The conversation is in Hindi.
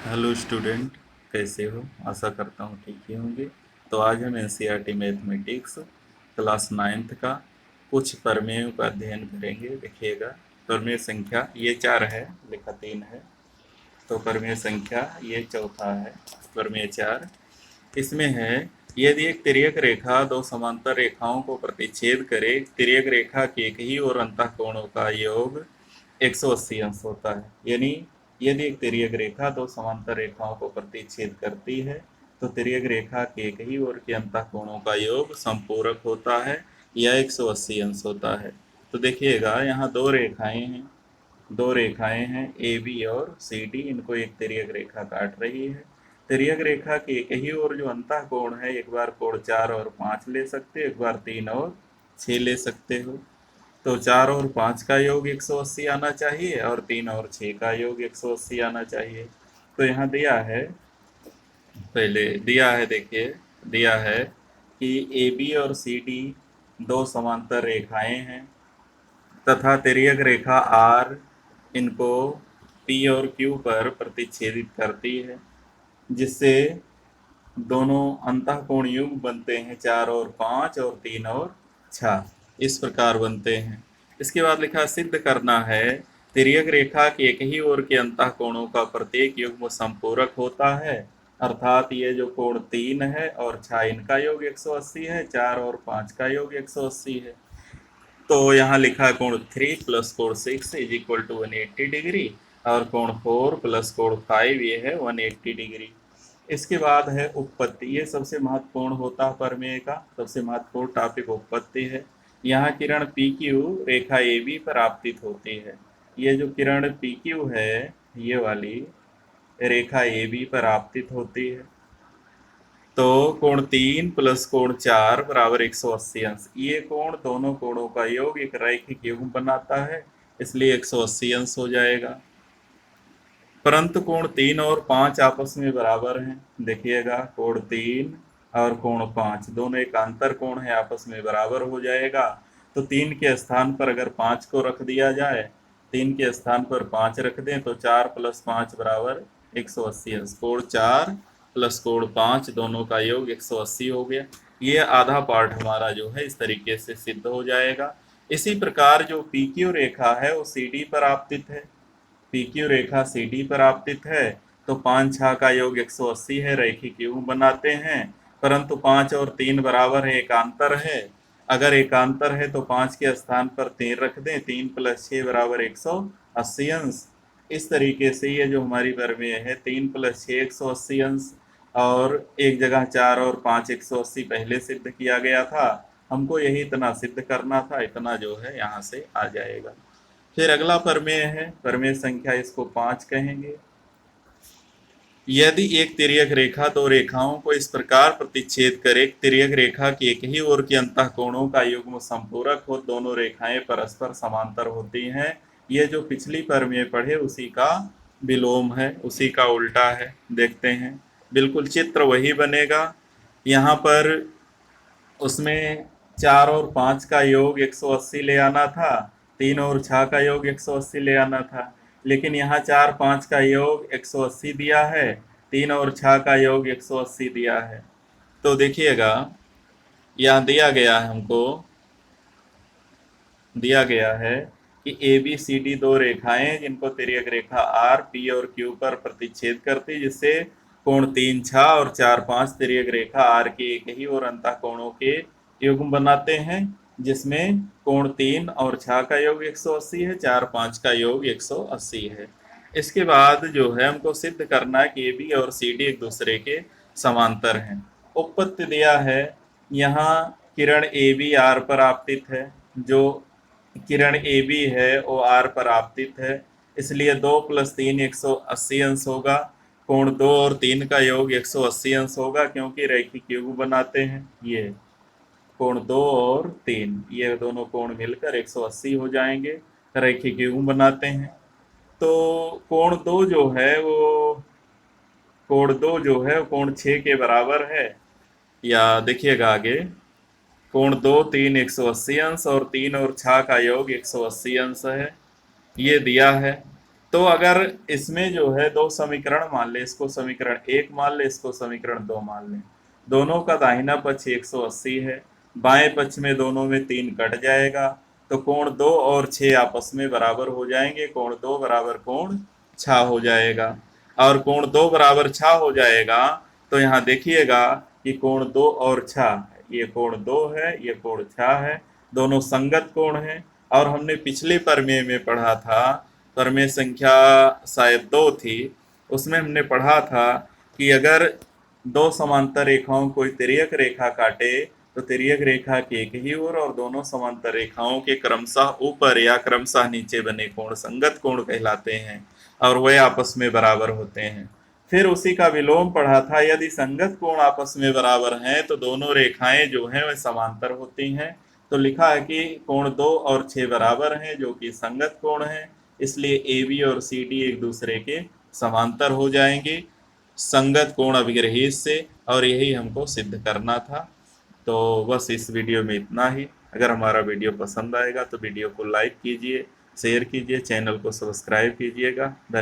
हेलो स्टूडेंट, कैसे हो? आशा करता हूँ ठीक ही होंगे। तो आज हम एनसीईआरटी मैथमेटिक्स क्लास नाइन्थ का कुछ प्रमेयों का अध्ययन करेंगे। देखिएगा, प्रमेय संख्या ये 4 है, लिखा 3 है। तो प्रमेय संख्या ये चौथा है, प्रमेय 4। इसमें है, यदि एक तिर्यक रेखा दो समांतर रेखाओं को प्रतिच्छेद करे, तिर्यक रेखा के एक ही और अंतःकोणों का योग 180 अंश होता है। यानी यदि एक तिर्यक रेखा दो समांतर रेखाओं को प्रतिच्छेद करती है तो तिर्यक रेखा के एक ही ओर के अंतःकोणों का योग समपूरक होता है या 180 अंश होता है। तो देखिएगा, यहाँ दो रेखाएं हैं ए बी और सी डी। इनको एक तिर्यक रेखा काट रही है। तिर्यक रेखा के एक ही ओर जो अंतः कोण है, एक बार कोण 4 और 5 ले सकते हो, एक बार 3 और 6 ले सकते हो। तो 4 और 5 का योग 180 आना चाहिए और 3 और 6 का योग 180 आना चाहिए। तो यहाँ दिया है, पहले दिया है, देखिए दिया है कि ए बी और सी डी दो समांतर रेखाएं हैं तथा तिर्यक रेखा आर इनको पी और क्यू पर प्रतिच्छेदित करती है, जिससे दोनों अंतःकोण युग्म बनते हैं 4 और 5 और 3 और 6, इस प्रकार बनते हैं। इसके बाद लिखा, सिद्ध करना है तिर्यक रेखा के एक ही ओर के अंतःकोणों का प्रत्येक युग्म संपूरक होता है। अर्थात ये जो कोण 3 है और 6, इनका योग 180 है, 4 और 5 का योग 180 है। तो यहाँ लिखा है कोण 3 प्लस कोण 6 इज इक्वल टू 180 डिग्री, और कोण 4 प्लस कोण 5 ये है 180 डिग्री। इसके बाद है उपपत्ति। ये सबसे महत्वपूर्ण होता है प्रमेय का, सबसे महत्वपूर्ण टॉपिक उपपत्ति है। यहाँ किरण पी क्यू रेखा ए बी पर आपतित होती है। ये जो किरण पी क्यू है, ये वाली रेखा ए बी पर आपतित होती है। तो कोण 3 प्लस कोण 4 बराबर 180 अंश। ये कोण दोनों कोणों का योग एक रैखिक युग्म बनाता है, इसलिए 180 अंश हो जाएगा। परंतु कोण 3 और 5 आपस में बराबर हैं। देखिएगा, कोण 3 और कोण 5 दोनों एकांतर कोण है, आपस में बराबर हो जाएगा। तो 3 के स्थान पर अगर 5 को रख दिया जाए, 3 के स्थान पर 5 रख दें तो 4 प्लस 5 बराबर 180 अंश। कोण 4 प्लस कोण 5 दोनों का योग 180 हो गया। ये आधा पार्ट हमारा जो है इस तरीके से सिद्ध हो जाएगा। इसी प्रकार जो पी क्यू रेखा है वो सी डी पर आपतित है। पी क्यू रेखा सी डी पर आपतित है, तो 5 6 का योग 180 है, रैखिक युग्म बनाते हैं। परंतु 5 और 3 बराबर है, एकांतर है। अगर एकांतर है तो 5 के स्थान पर 3 रख दें, 3 प्लस 6 बराबर 180 अंश। इस तरीके से ये जो हमारी प्रमेय है, 3 प्लस 6 180 अंश, और एक जगह 4 और 5 180 पहले सिद्ध किया गया था। हमको यही इतना सिद्ध करना था, इतना जो है यहाँ से आ जाएगा। फिर अगला प्रमेय है, प्रमेय संख्या इसको 5 कहेंगे। यदि एक तिर्यक रेखा दो रेखाओं को इस प्रकार प्रतिच्छेद करे, तिर्यक रेखा की एक ही ओर के अंतःकोणों का युग्म संपूरक हो, दोनों रेखाएं परस्पर समांतर होती हैं। ये जो पिछली प्रमेय पढ़े उसी का विलोम है, उसी का उल्टा है। देखते हैं, बिल्कुल चित्र वही बनेगा। यहाँ पर उसमें 4 और 5 का योग 180 ले आना था, 3 और 6 का योग 180 ले आना था। लेकिन यहाँ 4 5 का योग 180 दिया है, 3 और 6 का योग 180 दिया है। तो देखिएगा, यहाँ दिया गया है, हमको दिया गया है कि ए बी सी डी दो रेखाएं जिनको तिर्यक रेखा आर पी और क्यू पर प्रतिच्छेद करती, जिससे कोण 3 6 और 4 5 तिर्यक रेखा आर के एक ही और अंतःकोणों के युग्म बनाते हैं, जिसमें कोण 3 और 6 का योग 180 है, 4 5 का योग 180 है। इसके बाद जो है हमको सिद्ध करना है कि ए बी और सी डी एक दूसरे के समांतर हैं। उपपत्ति दिया है, यहाँ किरण ए बी आर पर आपतित है। जो किरण ए बी है वो आर पर आपतित है, इसलिए 2 प्लस 3 180 अंश होगा। कोण 2 और 3 का योग 180 अंश होगा, क्योंकि रैखिक युग्म बनाते हैं। ये कोण 2 और 3 ये दोनों कोण मिलकर 180 हो जाएंगे, रैखिक युग्म बनाते हैं। तो कोण 2 जो है वो कोण 6 के बराबर है। या देखिएगा आगे, कोण 2 3 180 अंश और 3 और 6 का योग 180 अंश है, ये दिया है। तो अगर इसमें जो है दो समीकरण मान ले, इसको समीकरण एक मान ले, इसको समीकरण दो मान ले। दोनों का दाहिना पक्ष 180 है, बाएं पक्ष में दोनों में 3 कट जाएगा, तो कोण 2 और 6 आपस में बराबर हो जाएंगे। कोण 2 बराबर कोण 6 हो जाएगा। और कोण 2 बराबर 6 हो जाएगा तो यहाँ देखिएगा कि कोण 2 और 6, ये कोण 2 है, ये कोण 6 है, दोनों संगत कोण हैं। और हमने पिछले प्रमेय में पढ़ा था, प्रमेय संख्या शायद 2 थी, उसमें हमने पढ़ा था कि अगर दो समांतर रेखाओं कोई तिर्यक रेखा काटे तो तिर्यक रेखा की एक ही ओर और दोनों समांतर रेखाओं के क्रमशः ऊपर या क्रमशः नीचे बने कोण संगत कोण कहलाते हैं और वे आपस में बराबर होते हैं। फिर उसी का विलोम पढ़ा था, यदि संगत कोण आपस में बराबर हैं तो दोनों रेखाएं जो हैं वे समांतर होती हैं। तो लिखा है कि कोण 2 और 6 बराबर हैं जो कि संगत कोण हैं, इसलिए ए बी और सी डी एक दूसरे के समांतर हो जाएंगे संगत कोण अभिग्रहित से, और यही हमको सिद्ध करना था। तो बस इस वीडियो में इतना ही। अगर हमारा वीडियो पसंद आएगा तो वीडियो को लाइक कीजिए, शेयर कीजिए, चैनल को सब्सक्राइब कीजिएगा। धन्यवाद।